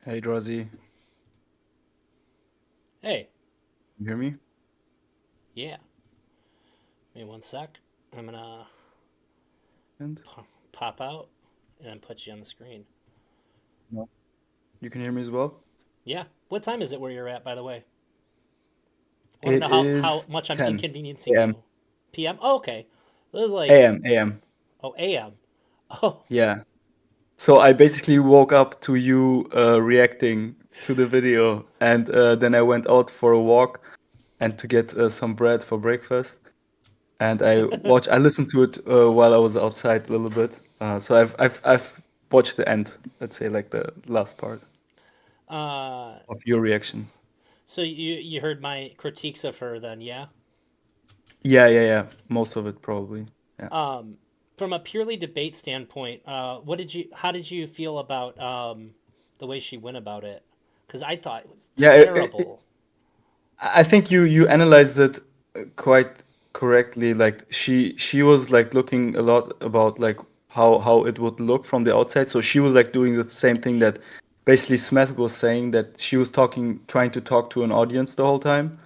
Hey, Drazi, Hey, you hear me? yeah. Give me one sec. I'm gonna And pop out and then put you on the screen. no, you can hear me as well. Yeah. What time is it where you're at, by the way? I want to know It how is much I'm 10 inconveniencing a.m. you. PM? Oh, okay. This is like, a.m. a.m. oh, AM. Oh, Yeah. So I basically woke up to you reacting to the video, and then I went out for a walk and to get some bread for breakfast. And I listened to it while I was outside a little bit. So I've watched the end. Let's say like the last part uh, of your reaction. so you heard my critiques of her then, yeah? Yeah. Most of it probably. Yeah. Um, from a purely debate standpoint, how did you feel about the way she went about it? Because I thought it was Yeah. terrible. I think you analyzed it quite correctly. Like she was like looking a lot about like how it would look from the outside. So she was like doing the same thing that basically Smith was saying, that she was trying to talk to an audience the whole time,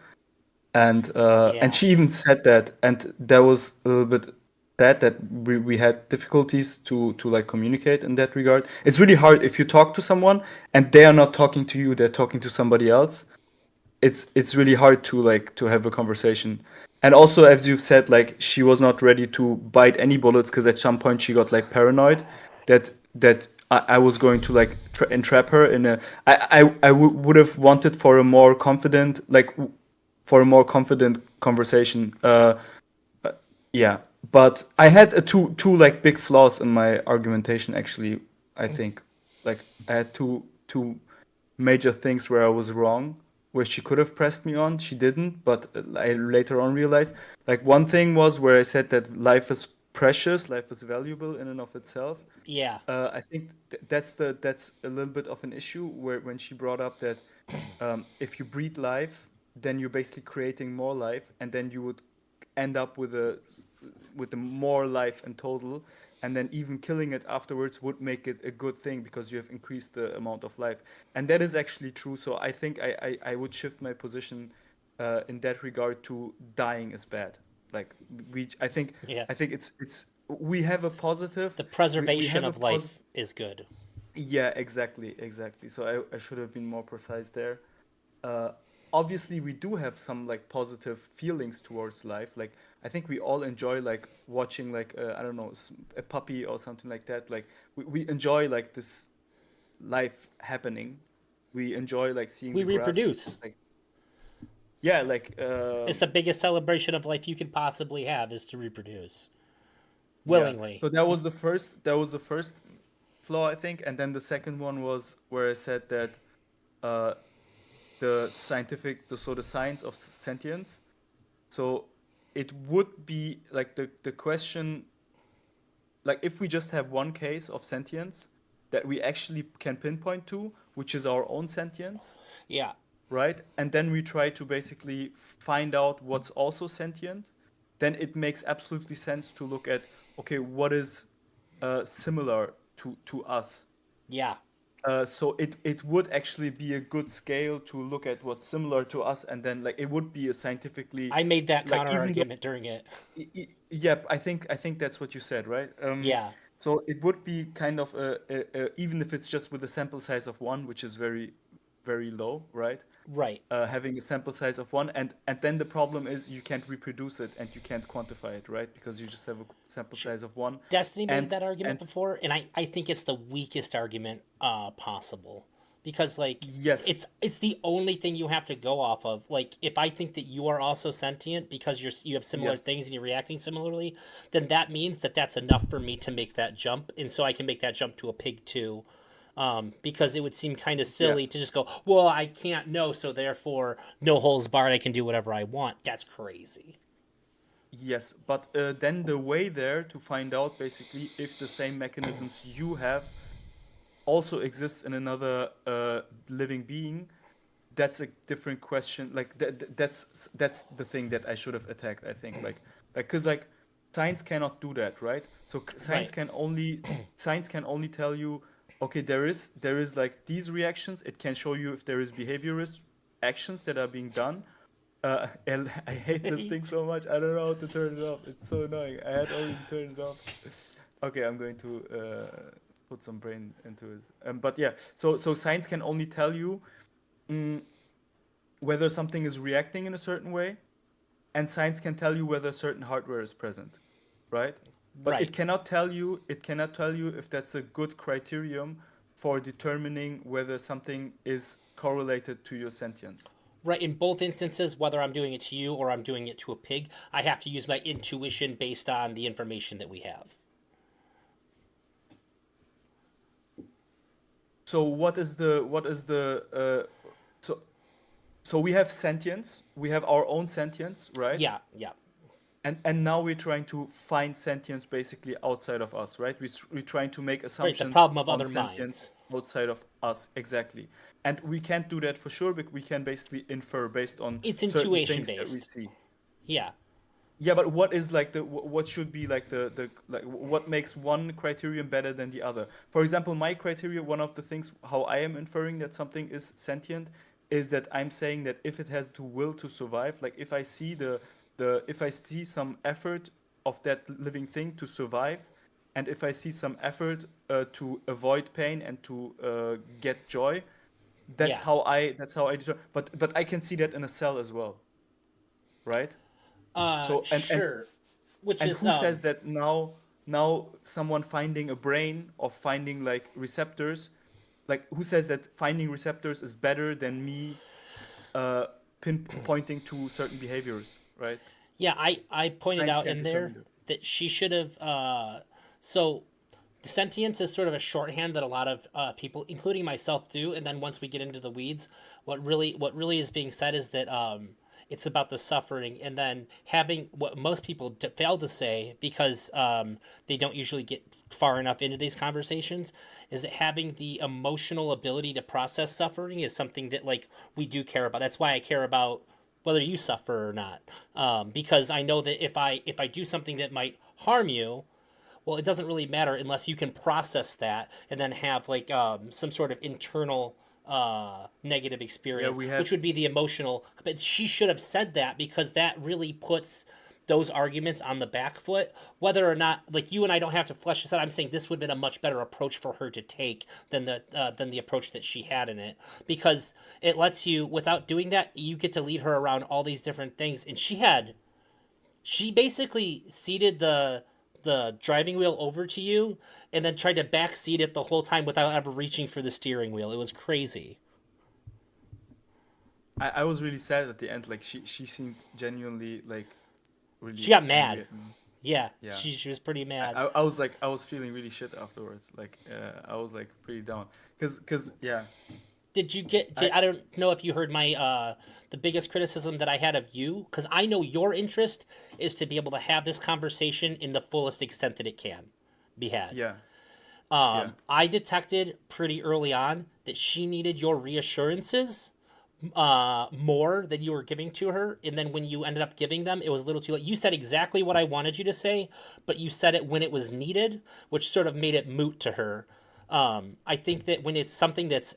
and Yeah. she even said that, and that was a little bit sad that we had difficulties to like communicate in that regard. It's really hard if you talk to someone and they are not talking to you, they're talking to somebody else. It's really hard to like to have a conversation. And also, as you've said, like she was not ready to bite any bullets because at some point she got like paranoid that I was going to like entrap her in a. Would have wanted for a more confident for a more confident conversation. Yeah, but I had two like big flaws in my argumentation actually. I think like I had two major things where I was wrong, where she could have pressed me on. She didn't, but I later on realized. Like one thing was where I said that life is precious, life is valuable in and of itself. Yeah. I think that's a little bit of an issue where when she brought up that if you breed life, then you're basically creating more life, and then you would end up with a more life in total, and then even killing it afterwards would make it a good thing because you have increased the amount of life, and that is actually true. So I think I would shift my position in that regard to dying is bad. Like we, Yeah. I think it's we have a positive, The we preservation have a of positive. life is good. Yeah, exactly. So I should have been more precise there. uh, Obviously we do have some like positive feelings towards life. Like I think we all enjoy like watching like I don't know, a puppy or something like that. Like we enjoy like this life happening. We enjoy like seeing We the grass. reproduce. Like yeah, like It's the biggest celebration of life you can possibly have is to reproduce yeah. willingly. So that was the first flaw I think, and then the second one was where I said that uh, the science of sentience. So it would be like the question, like if we just have one case of sentience that we actually can pinpoint to, which is our own sentience, Yeah. right? And then we try to basically find out what's also sentient, then it makes absolutely sense to look at, okay, what is similar to us. Yeah. So it would actually be a good scale to look at what's similar to us, and then like it would be a scientifically, I made that like counter even though argument during it. yep, I think that's what you said, right? Yeah. So it would be kind of even if it's just with a sample size of one, which is very low, right? Right. Having a sample size of one, and then the problem is you can't reproduce it and you can't quantify it, right? Because you just have a sample size of one, Destiny made and that argument and before, and I think it's the weakest argument possible. Because like yes, it's the only thing you have to go off of. Like if I think that you are also sentient because you have similar yes, things and you're reacting similarly, then that means that that's enough for me to make that jump, and so I can make that jump to a pig too. Because it would seem kind of yeah. silly to just go, well, I can't know, so therefore, no holes barred, I can do whatever I want. That's crazy. Yes, but then the way there to find out basically if the same mechanisms you have also exists in another living being, that's a different question. Like that's the thing that I should have attacked. I think like because like science cannot do that, right? So Right. science can only tell you. okay, there is like these reactions. It can show you if there is behaviorist actions that are being done. And I hate this thing so much. I don't know how to turn it off. It's so annoying. I had already turned it off. Okay, I'm going to put some brain into it. But yeah, so science can only tell you mm, whether something is reacting in a certain way, and science can tell you whether certain hardware is present, right? But Right. it cannot tell you if that's a good criterion for determining whether something is correlated to your sentience. Right. In both instances, whether I'm doing it to you or I'm doing it to a pig, I have to use my intuition based on the information that we have. So so so we have sentience, we have our own sentience, right? Yeah. Yeah. And now we're trying to find sentience basically outside of us, right? We're trying to make Right. The assumptions problem of on other sentience minds. outside of us, exactly. And we can't do that for sure, but we can basically infer based on It's certain intuition things that we based. see. Yeah. Yeah, but what is like what should be like the like what makes one criterion better than the other? For example, my criteria, one of the things how I am inferring that something is sentient is that I'm saying that if it has the will to survive, like if I see the if I see some effort of that living thing to survive, and if I see some effort to avoid pain and to get joy, Yeah. that's how I determine. But I can see that in a cell as well, right? So Sure. Which and is who says that now someone finding a brain or finding like receptors, like who says that finding receptors is better than me uh pinpointing to certain behaviors, right? yeah. I pointed Science out can't in determine there that. that she should have. So the sentience is sort of a shorthand that a lot of people, including myself, do. And then once we get into the weeds, what really is being said is that it's about the suffering, and then having what most people fail to say because they don't usually get far enough into these conversations is that having the emotional ability to process suffering is something that like we do care about. That's why I care about whether you suffer or not, because I know that if I do something that might harm you, well, it doesn't really matter unless you can process that and then have like some sort of internal negative Yeah, experience, we which had would be the emotional. But she should have said that because that really puts those arguments on the back foot. Whether or not, like you and I don't have to flesh this out. I'm saying this would have been a much better approach for her to take than the approach that she had in it, because it lets you, without doing that, you get to lead her around all these different things. And she basically seated the driving wheel over to you and then tried to backseat it the whole time without ever reaching for the steering wheel. It was crazy. I was really sad at the end, like she seemed genuinely like She really got angry mad. at me. Yeah, Yeah. she was pretty mad. I was like I was feeling really shit afterwards, like I was like pretty down because yeah. Did you get? I I don't know if you heard my the biggest criticism that I had of you, because I know your interest is to be able to have this conversation in the fullest extent that it can be had. Yeah, yeah. I detected pretty early on that she needed your reassurances more than you were giving to her, and then when you ended up giving them, it was a little too late. You said exactly what I wanted you to say, but you said it when it was needed, which sort of made it moot to her. I think that when it's something that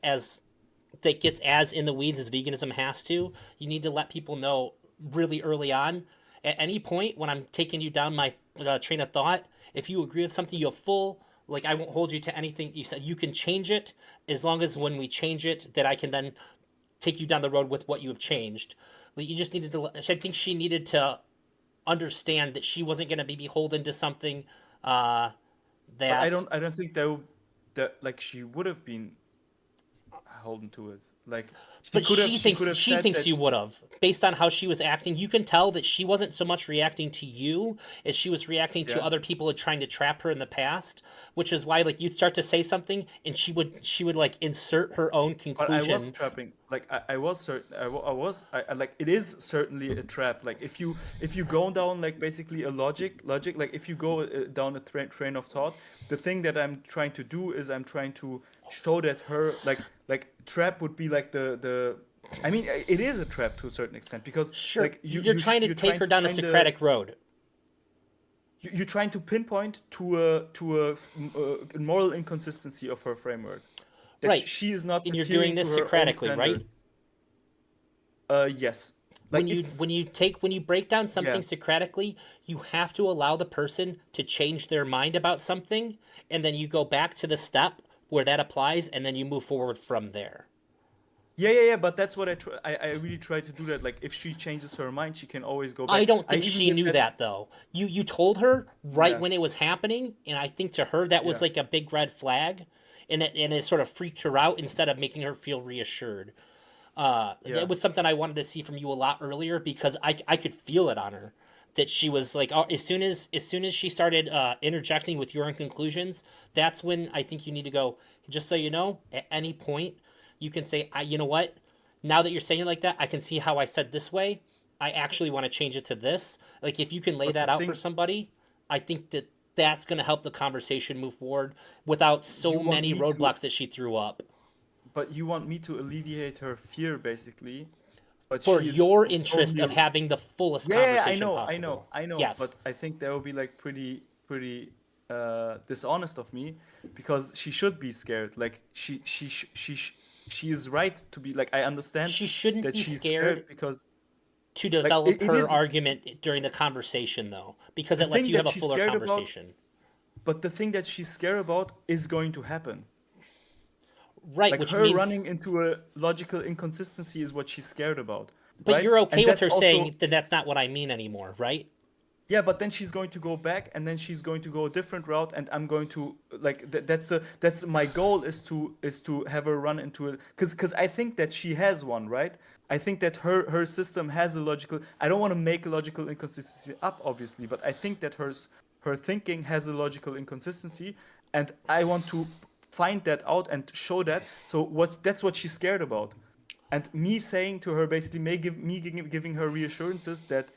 gets as in the weeds as veganism has to, you need to let people know really early on. At any point when I'm taking you down my train of thought, if you agree with something, you have full, like, I won't hold you to anything you said. You can change it as long as when we change it, that I can then take you down the road with what you have changed. Like, you just needed to. I think she needed to understand that she wasn't going to be beholden to something uh, But that I don't think that like she would have been holding to it. Like But she could have she said thinks that. you would have, based on how she was acting. You can tell that she wasn't so much reacting to you as she was reacting to Yeah. other people and trying to trap her in the past. Which is why, like, you'd start to say something, and she would like insert her own But I was conclusion. trapping. Like I was certain. I was. I like it is certainly a trap. Like if you go down like basically a logic. Like if you go down a train of thought, the thing that I'm trying to do is I'm trying to show that her like trap would be like the. I mean, it is a trap to a certain extent because Sure, like you're trying to you're take trying her to down a find the Socratic road. you're trying to pinpoint a moral inconsistency of her framework, that Right. she is not And you're doing adhering to this her own Socratically, right? standards. Yes. When Like you if when you take when you break down something yeah. Socratically, you have to allow the person to change their mind about something, and then you go back to the step where that applies, and then you move forward from there. Yeah, but that's what I really try to do that. Like if she changes her mind, she can always go I back. don't I think even she did knew that. that though. You told her right Yeah, when it was happening, and I think to her that was yeah, like a big red flag, and it sort of freaked her out instead of making her feel reassured. That yeah, was something I wanted to see from you a lot earlier because I could feel it on her that she was like, oh, as soon as she started interjecting with your own conclusions, that's when I think you need to go. Just so you know, at any point you can say, you know what, now that you're saying it like that, I can see how I said this way. I actually want to change it to this. Like if you can lay but the that out for thing, somebody, I think that that's going to help the conversation move forward without you so want many me to roadblocks that she threw up. but you want me to alleviate her fear basically, but For she is your interest totally of having the fullest yeah, conversation possible. I know, Yes. but I think that would be like pretty dishonest of me, because she should be scared. Like she is right to be like, I understand She shouldn't that be she's scared scared because to like develop it her is argument during the conversation, though, because the it lets thing you that have a she's fuller scared about, conversation. but the thing that she's scared about is going to happen. Right, Like which her means, running into a logical inconsistency is what she's scared about, but right? you're And okay with that's her also saying that that's not what I mean anymore, right? yeah, but then she's going to go back, and then she's going to go a different route, and I'm going to like that's my goal, is to have her run into it, because I think that she has one, right? I think that her system has a logical. I don't want to make a logical inconsistency up, obviously, but I think that her thinking has a logical inconsistency, and I want to find that out and show that. So what that's what she's scared about, and me saying to her basically, giving her reassurances that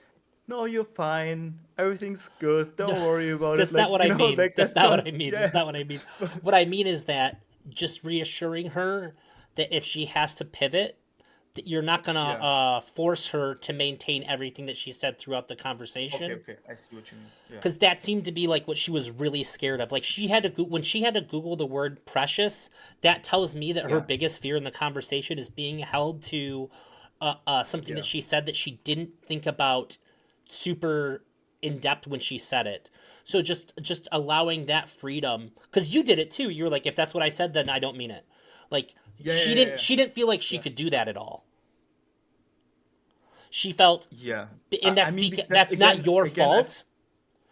no, you're fine, everything's good, don't worry about it, That's not like what I mean. like That's that's not not what I mean. yeah. That's not what I mean. What I mean is that just reassuring her that if she has to pivot, that you're not gonna Yeah, force her to maintain everything that she said throughout the okay, conversation. I see what you mean, yeah, Because that seemed to be like what she was really scared of. Like she had to when she had to Google the word precious. That tells me that her yeah, biggest fear in the conversation is being held to something that yeah, she said that she didn't think about super in depth when she said it. So just allowing that freedom, because you did it too. You were like, if that's what I said, then I don't mean it. Like yeah, she didn't feel like she yeah, could do that at all. She felt, yeah. and I mean, that's that's not your again I fault.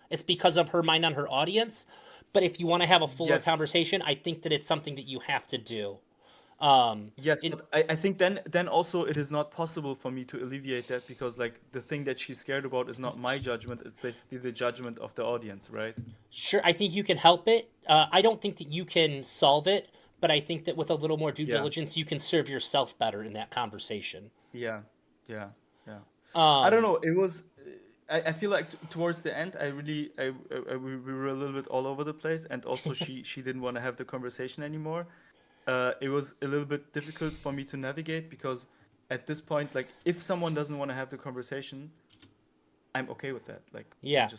It's because of her mind on her audience. But if you want to have a fuller yes, conversation, I think that it's something that you have to do. yes, In but I think then also it is not possible for me to alleviate that, because like the thing that she's scared about is not my judgment, it's basically the judgment of the audience, right? Sure, I think you can help it. I don't think that you can solve it, but I think that with a little more due Yeah, diligence, you can serve yourself better in that conversation. yeah, yeah, yeah. I don't Um, know. It was. I feel like towards the end, I really, we were a little bit all over the place, and also she didn't want to have the conversation anymore. It was a little bit difficult for me to navigate, because at this point, like if someone doesn't want to have the conversation, I'm okay with that. Like yeah,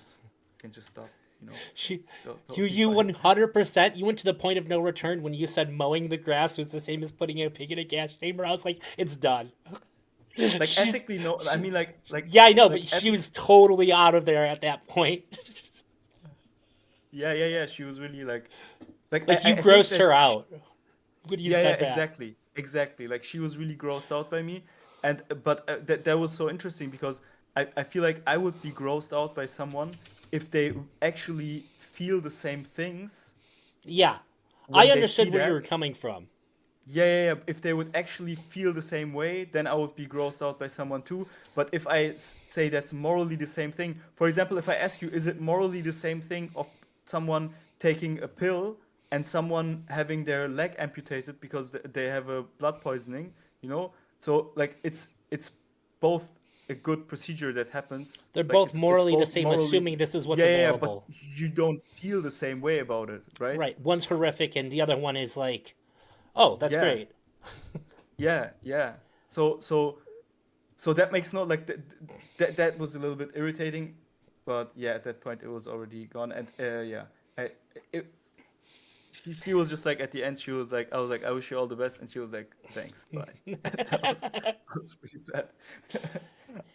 can just stop. You know, she, it's still you totally you fine. 100%. You went to the point of no return when you said mowing the grass was the same as putting a pig in a gas chamber. I was like, it's done. Like She's ethically, no. I she, mean, yeah, I know, but like she ethic. was totally out of there at that point. Yeah. She was really like Like you I think grossed that her out when you yeah, said that. exactly. Like she was really grossed out by me, and but that was so interesting, because I feel like I would be grossed out by someone if they actually feel the same things Yeah, I when they see understood where you that. were coming from. Yeah. If they would actually feel the same way, then I would be grossed out by someone too. But if I say that's morally the same thing, for example, if I ask you, is it morally the same thing of someone taking a pill and someone having their leg amputated because they have a blood poisoning, you know? So like it's both a good procedure that happens. They're Like both it's morally the both same, morally assuming this is what's yeah, but available. you don't feel the same way about it, right? Right. One's horrific, and the other one is like, oh, that's Yeah. great. Yeah. So that makes no like that was a little bit irritating. but yeah, at that point it was already gone. And yeah, I it, she was just like at the end, she was like, I was like, I wish you all the best, and she was like, thanks, bye. And that was pretty sad.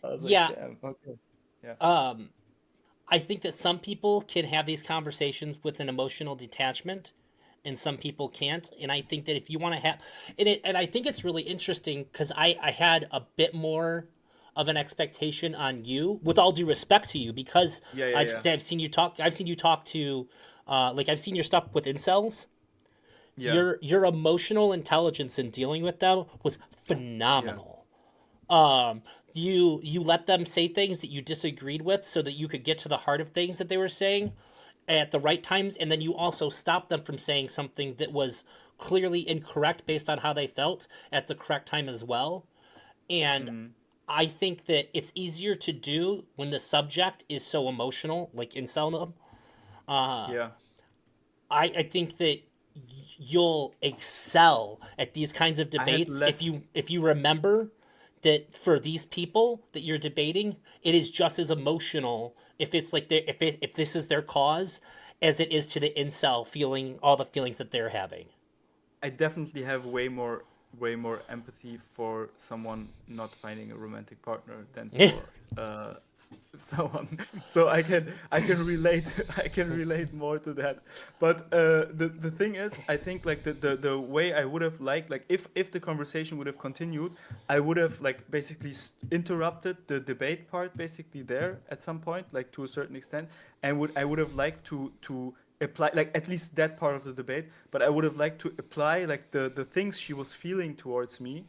I was like, Yeah, damn, okay, yeah, um, I think that some people can have these conversations with an emotional detachment, and some people can't. And I think that if you want to have, and I think it's really interesting because I had a bit more of an expectation on you, with all due respect to you, because yeah, yeah, yeah, I've seen you talk to, like I've seen your stuff with incels. yeah, Your emotional intelligence in dealing with them was yeah. phenomenal. You let them say things that you disagreed with so that you could get to the heart of things that they were saying at the right times, and then you also stopped them from saying something that was clearly incorrect based on how they felt at the correct time as well. And Mm, I think that it's easier to do when the subject is so emotional, like in Seldom. yeah. I think that you'll excel at these kinds of I had debates less. if you remember that for these people that you're debating, it is just as emotional if it's like if this is their cause as it is to the incel feeling all the feelings that they're having. I definitely have way more empathy for someone not finding a romantic partner than for someone. So I can relate I can relate more to that. But the thing is, I think like the way I would have liked, like if the conversation would have continued, I would have like basically interrupted the debate part basically there at some point, like to a certain extent, and I would have liked to apply like at least that part of the debate, but I would have liked to apply like the things she was feeling towards me.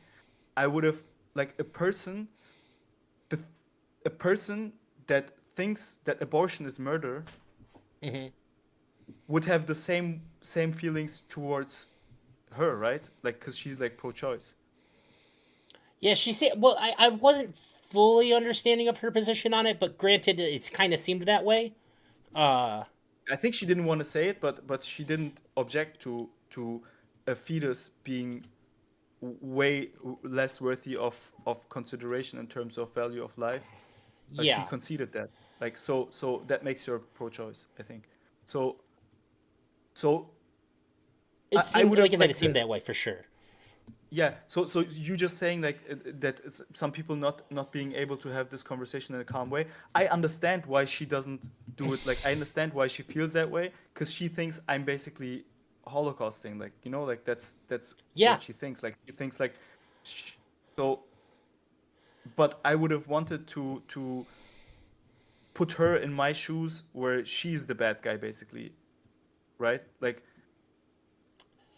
I would have like the a person that thinks that abortion is murder Hmm. would have the same feelings towards her, right? Like cuz she's like pro-choice. Yeah, she said. Well, I wasn't fully understanding of her position on it, but granted, it's kind of seemed that way. Uh, I think she didn't want to say it, but she didn't object to a fetus being way less worthy of consideration in terms of value of life. She yeah, conceded that. Like so that makes her pro-choice, I think. So so it I seemed would like have I said, it like seemed that way for sure. yeah. So you just saying like that some people not being able to have this conversation in a calm way. I understand why she doesn't do it. Like I understand why she feels that way because she thinks I'm basically holocausting. Like like that's Yeah, what she thinks. Like she thinks like sh- so. But I would have wanted to put her in my shoes where she's the bad guy basically, right? Like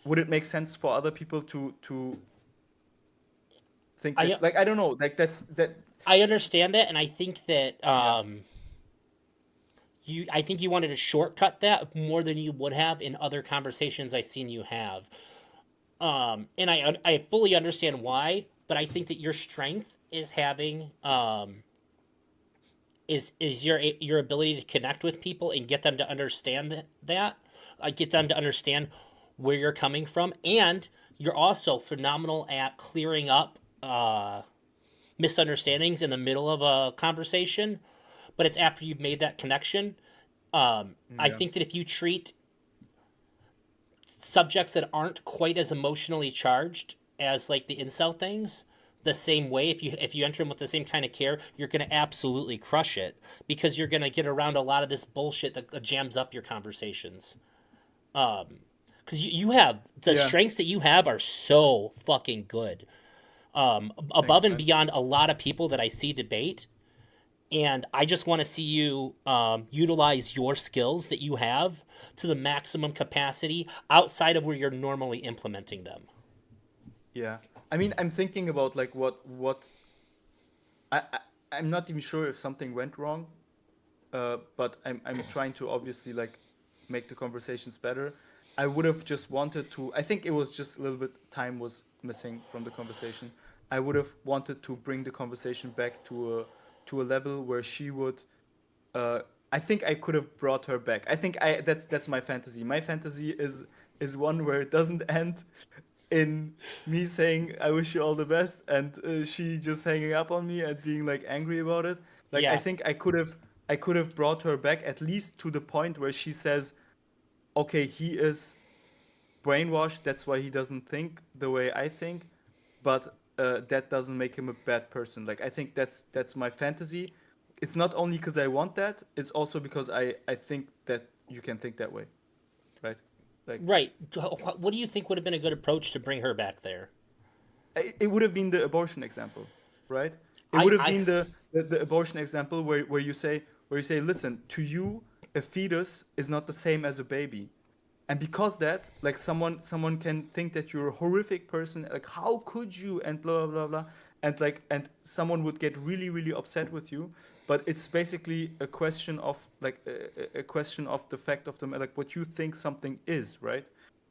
would it make sense for other people to think I that like I don't know, like that's that I understand that, and I think that yeah. I think you wanted to shortcut that more than you would have in other conversations I've seen you have. And I fully understand why, but I think that your strength is having is your ability to connect with people and get them to understand that get them to understand where you're coming from, and you're also phenomenal at clearing up misunderstandings in the middle of a conversation, but it's after you've made that connection. I Yeah. think that if you treat subjects that aren't quite as emotionally charged as like the incel things the same way, if you enter them with the same kind of care, you're going to absolutely crush it because you're going to get around a lot of this bullshit that jams up your conversations. Because you have the Yeah. strengths that you have are so fucking good, Thanks, above and man. beyond a lot of people that I see debate. And I just want to see you utilize your skills that you have to the maximum capacity outside of where you're normally implementing them. Yeah. I mean, I'm thinking about like what I I'm not even sure if something went wrong, but I'm trying to obviously like make the conversations better. I would have just wanted to. I think it was just a little bit time was missing from the conversation. I would have wanted to bring the conversation back to a level where she would. Uh, I think I could have brought her back. I think I that's my fantasy. My fantasy is one where it doesn't end in me saying I wish you all the best and she just hanging up on me and being like angry about it. Like I Yeah. think I could have I could have brought her back at least to the point where she says, okay, he is brainwashed, that's why he doesn't think the way I think, but that doesn't make him a bad person. Like I think that's my fantasy. It's not only because I want that, it's also because I think that you can think that way, right? Like Right. What do you think would have been a good approach to bring her back there? it would have been the abortion example, right? It I would have I been the abortion example where you say, listen, to you, a fetus is not the same as a baby. And because that, like someone can think that you're a horrific person, like how could you, and blah blah blah blah, and someone would get really really upset with you. But it's basically a question of like a question of the fact of the like what you think something is, right?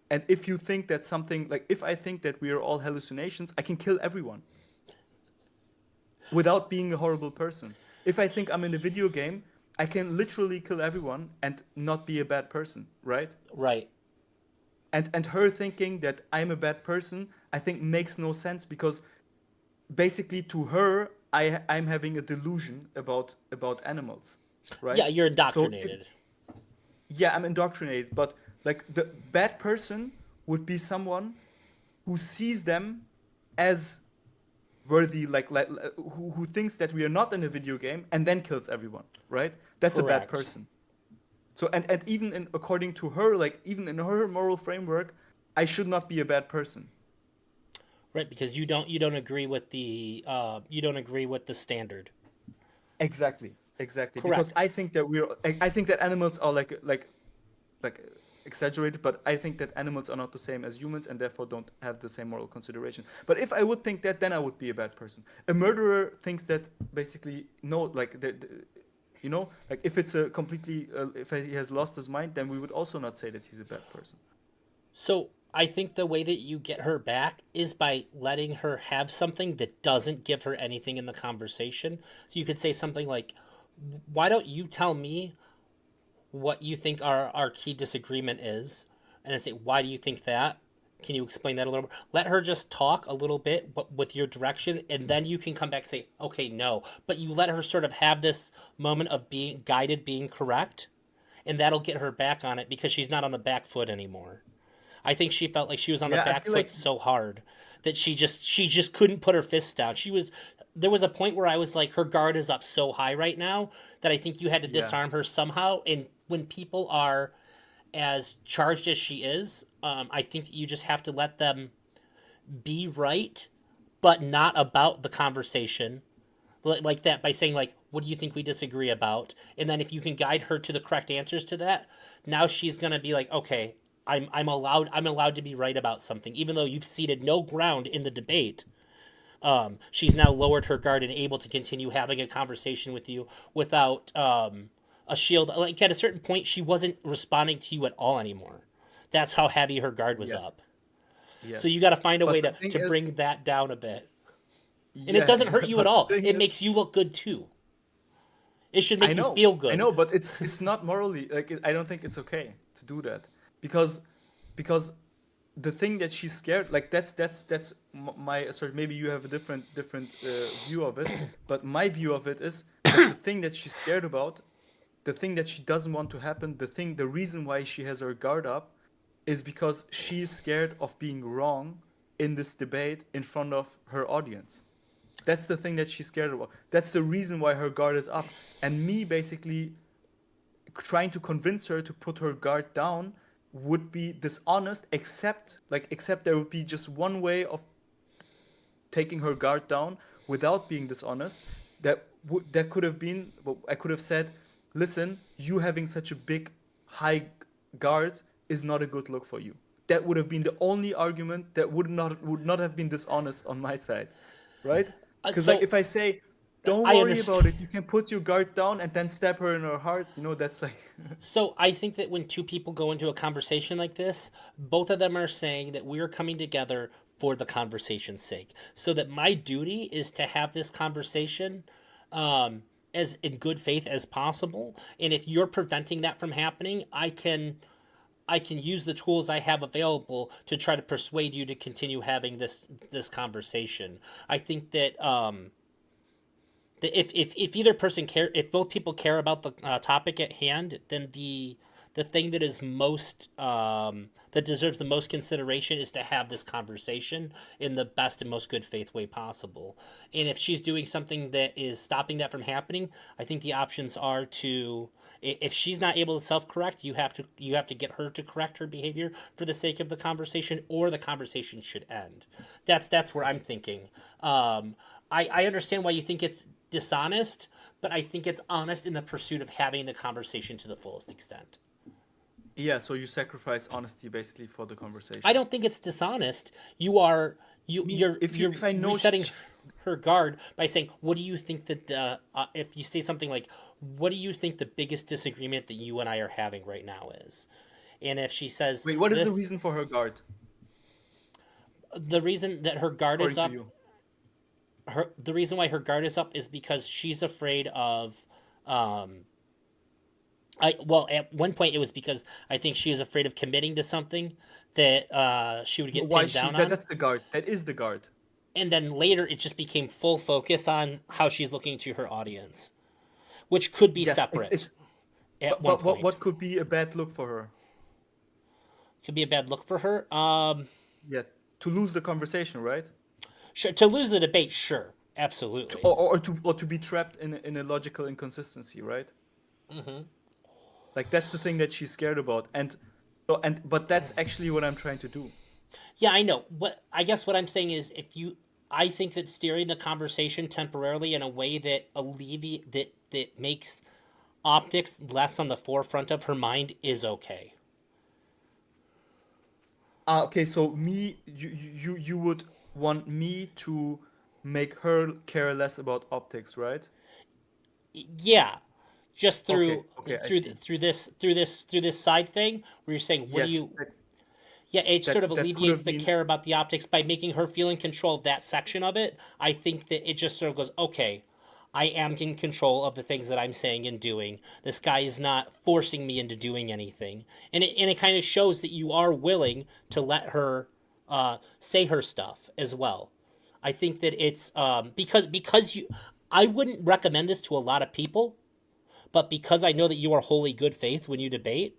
And if you think that something, like if I think that we are all hallucinations, I can kill everyone without being a horrible person. If I think I'm in a video game, I can literally kill everyone and not be a bad person, right? right. And her thinking that I'm a bad person, I think makes no sense because basically to her, I'm having a delusion about animals, Yeah, right? you're So if indoctrinated. yeah, I'm indoctrinated, but like the bad person would be someone who sees them as worthy, like who thinks that we are not in a video game and then kills everyone, right? That's a bad Correct. person. So and even in, according to her, like even in her moral framework, I should not be a bad person. Right, because you don't agree with the you don't agree with the standard. Exactly, exactly. Because Correct. I think that I think that animals are like exaggerated, but I think that animals are not the same as humans and therefore don't have the same moral consideration. But if I would think that, then I would be a bad person. A murderer thinks that basically no, like you know, like if it's a completely if he has lost his mind, then we would also not say that he's a bad person. So I think the way that you get her back is by letting her have something that doesn't give her anything in the conversation. So you could say something like, "Why don't you tell me what you think our key disagreement is?" And I say, "Why do you think that? Can you explain that a little more?" Let her just talk a little bit, but with your direction, and then you can come back and say, "Okay, no." But you let her sort of have this moment of being guided, being correct, and that'll get her back on it because she's not on the back foot anymore. I think she felt like she was on the Yeah, I back feel foot like so hard that she just couldn't put her fists down. She was there was a point where I was like, her guard is up so high right now that I think you had to yeah, disarm her somehow. And when people are as charged as she is, I think that you just have to let them be right, but not about the conversation like that by saying like, what do you think we disagree about, and then if you can guide her to the correct answers to that, now she's going to be like, okay, I'm allowed to be right about something even though you've ceded no ground in the debate. She's now lowered her guard and able to continue having a conversation with you without a shield. Like at a certain point she wasn't responding to you at all anymore. That's how heavy her guard was yes, up. So you yes. got to find a But way the to thing is, bring that down a bit, and it yeah, doesn't hurt you at but the all. thing It is, makes you look good too. It should make you feel I good. know, but it's not morally like I don't think it's okay to do that because because the thing that she's scared, like that's my sort. Maybe you have a different view of it, but my view of it is that the thing that she's scared about, the thing that she doesn't want to happen, the reason why she has her guard up, is because she's scared of being wrong in this debate in front of her audience. That's the thing that she's scared about. That's the reason why her guard is up. And me basically trying to convince her to put her guard down would be dishonest, except there would be just one way of taking her guard down without being dishonest. That could have been, well, I could have said, listen, you having such a big high guard is not a good look for you. That would have been the only argument that would not have been dishonest on my side, right? Because like So if I say, don't I worry about understand. it, you can put your guard down and then stab her in her heart. That's like So I think that when two people go into a conversation like this, both of them are saying that we're coming together for the conversation's sake. So that my duty is to have this conversation as in good faith as possible. And if you're preventing that from happening, I can use the tools I have available to try to persuade you to continue having this conversation. I think that If either person care, if both people care about the topic at hand, then the thing that is most that deserves the most consideration is to have this conversation in the best and most good faith way possible. And if she's doing something that is stopping that from happening, I think the options are to, if she's not able to self correct, you have to get her to correct her behavior for the sake of the conversation, or the conversation should end. That's where I'm thinking. I understand why you think it's dishonest, but I think it's honest in the pursuit of having the conversation to the fullest extent. Yeah, so you sacrifice honesty basically for the I conversation. don't think it's dishonest. You are I mean, you're if I know resetting her guard by saying, "What do you think that the if you say something like, "What do you think the biggest disagreement that you and I are having right now is?" And if she says wait, what is the this, reason for her guard, the reason that her guard is according to up, you? the reason why her guard is up is because she's afraid of um I well, at one point it was because I think she was afraid of committing to something that she would get Why pinned she down that on. that's the guard. That is the guard. And then later it just became full focus on how she's looking to her audience, which could be Yes, separate it's at one but point. what could be a bad look for her? Could be a bad look for her. Yeah, to lose the conversation, right? Sure, to lose the debate, sure, To, absolutely. or to be trapped in a logical inconsistency, right? Like that's the thing that she's scared about, and so and but that's actually what I'm trying to do. Yeah, I know. What I guess what I'm saying is, if you, I think that steering the conversation temporarily in a way that that makes optics less on the forefront of her mind is okay. Okay, so you would want me to make her care less about optics, right? Yeah, just Okay, okay, I see. through this side thing where you're saying, what do Yes, you, yeah, it sort of that could alleviates have the been. care about the optics by making her feel in control of that section of it. I think that it just sort of goes, okay, I am in control of the things that I'm saying and doing. This guy is not forcing me into doing anything, and it kind of shows that you are willing to let her say her stuff as well. I think that it's because you. I wouldn't recommend this to a lot of people, but because I know that you are wholly good faith when you debate,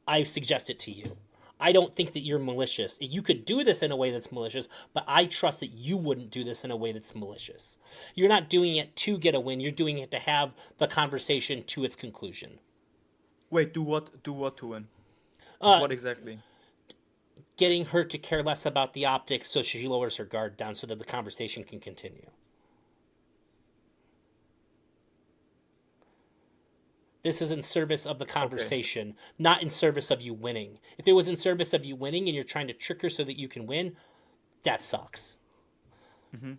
I suggest it to you. I don't think that you're malicious. You could do this in a way that's malicious, but I trust that you wouldn't do this in a way that's malicious. You're not doing it to get a win, you're doing it to have the conversation to its conclusion. Wait, do what to win? Uh, What exactly? Getting her to care less about the optics so she lowers her guard down so that the conversation can continue. This is in service of the Okay. conversation, not in service of you winning. If it was in service of you winning and you're trying to trick her so that you can win, that sucks. Hmm.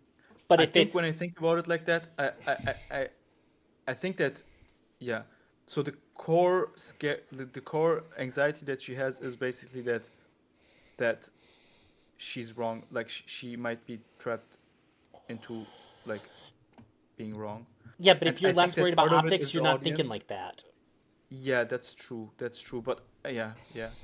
But I if think it's when I think about it like that, I think that yeah. So the core scare, the core anxiety that she has is basically that she's wrong. Like she might be trapped into like being wrong, Yeah, but and if you're I think less worried that about part of it optics, is you're the not thinking audience. like that. Yeah, that's true. That's true. But yeah, yeah.